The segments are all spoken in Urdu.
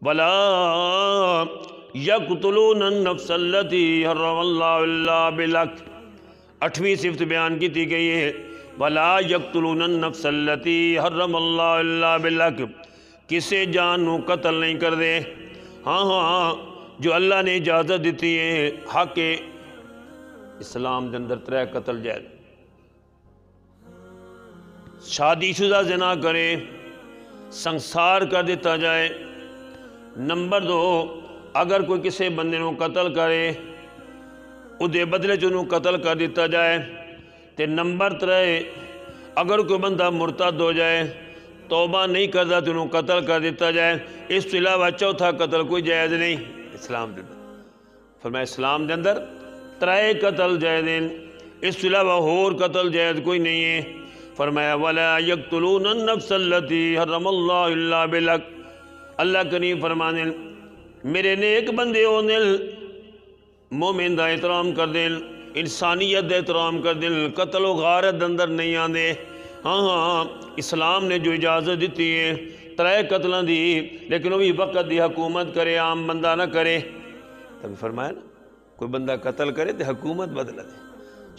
ولا یقتلون النفس التی حرم اللہ الا بالحق۔ 8ویں صفت بیان کی تھی گئی ہے ولا یقتلون النفس التی حرم اللہ الا بالحق، کسے جان نو قتل نہیں کر دے، ہاں جو اللہ نے اجازت دیتی ہے۔ حق اسلام دے اندر 3 قتل جائز، شادی شدہ زنا کرے سنسار کر دیتا جائے۔ نمبر 2، اگر کوئی کسی بندے نو قتل کرے اُدے بدلے چنو قتل کر دیتا جائے۔ تے نمبر 3، اگر کوئی بندہ مرتد ہو جائے توبہ نہیں کرتا تو انہوں قتل کر دیتا جائے۔ اس کے علاوہ چوتھا قتل کوئی جائز نہیں اسلام دے اندر۔ فرمایا اسلام دے اندر 3 قتل جائز ہیں، اس کے علاوہ اور قتل جائز کوئی نہیں ہے۔ فرمایا وَلَا يَقْتُلُونَ النَّفْسَ الَّتِي حَرَّمَ اللَّهُ إِلَّا بِالْحَقِّ۔ اللہ کریم فرمانے میرے نیک بندے ہونے مومن دا احترام کر دیں، انسانیت دا احترام کر دیں، قتل و غارت اندر نہیں آندے۔ ہاں اسلام نے جو اجازت دیتی ہے 3 قتلوں دی، لیکن وہ بھی وقت دی حکومت کرے، عام بندہ نہ کرے۔ تب فرمایا نا کوئی بندہ قتل کرے تو حکومت بدل دے،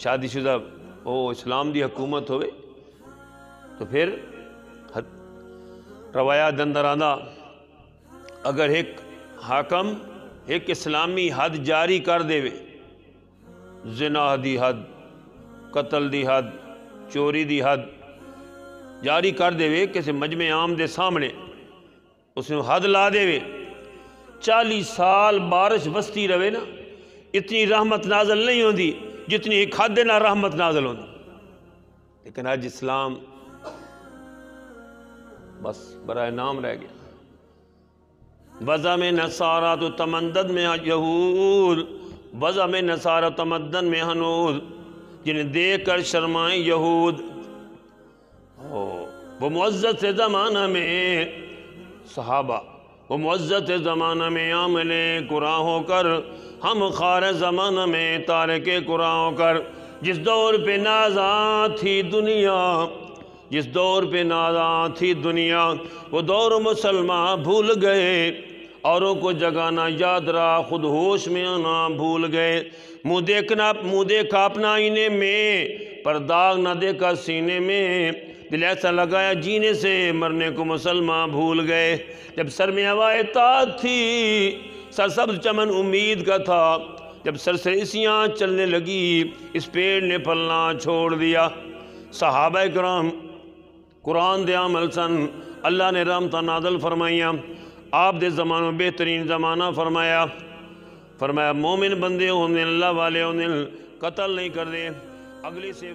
شادی شدہ اسلام دی حکومت ہوئے تو پھر روایات اندر آندا اگر ایک حاکم ایک اسلامی حد جاری کر دے وے، زنا دی حد، قتل دی حد، چوری دی حد جاری کر دے وے کسی مجمع عام دے سامنے، اس نے حد لا دے وے، 40 سال بارش بستی رہے نا، اتنی رحمت نازل نہیں ہوندی جتنی ایک حد نہ رحمت نازل ہوندی۔ لیکن آج اسلام بس برائے نام رہ گیا۔ وضع میں نصارہ تو تمدد میں یہود، وضع میں نصارہ تمدن میں ہنود، جنہیں دیکھ کر شرمائیں یہود۔ وہ معزز زمانہ میں صحابہ، وہ معزز زمانہ میں عامل قرآن ہو کر، ہم خار زمانہ میں تارک قرآن ہو کر۔ جس دور پہ نازاں تھی دنیا، جس دور پہ نازاں تھی دنیا، وہ دور مسلمان بھول گئے، اوروں کو جگانا یاد رہا، خود ہوش میں آنا بھول گئے۔ منہ دیکھا اپنا آئینے میں، پر داغ نہ دیکھا سینے میں، دل ایسا لگایا جینے سے مرنے کو مسلمان بھول گئے۔ جب سر میں ہوائے تاج تھی، سر سبز چمن امید کا تھا، جب سرسریسیاں چلنے لگی، اس پیڑ نے پھلنا چھوڑ دیا۔ صحابہ کرام قرآن دے عمل سن، اللہ نے رحمتاں نازل فرمائیاں، آپ دے زمانوں بہترین زمانہ فرمایا مومن بندے ہونے اللہ والے ہونے قتل نہیں کر دے۔ اگلی سے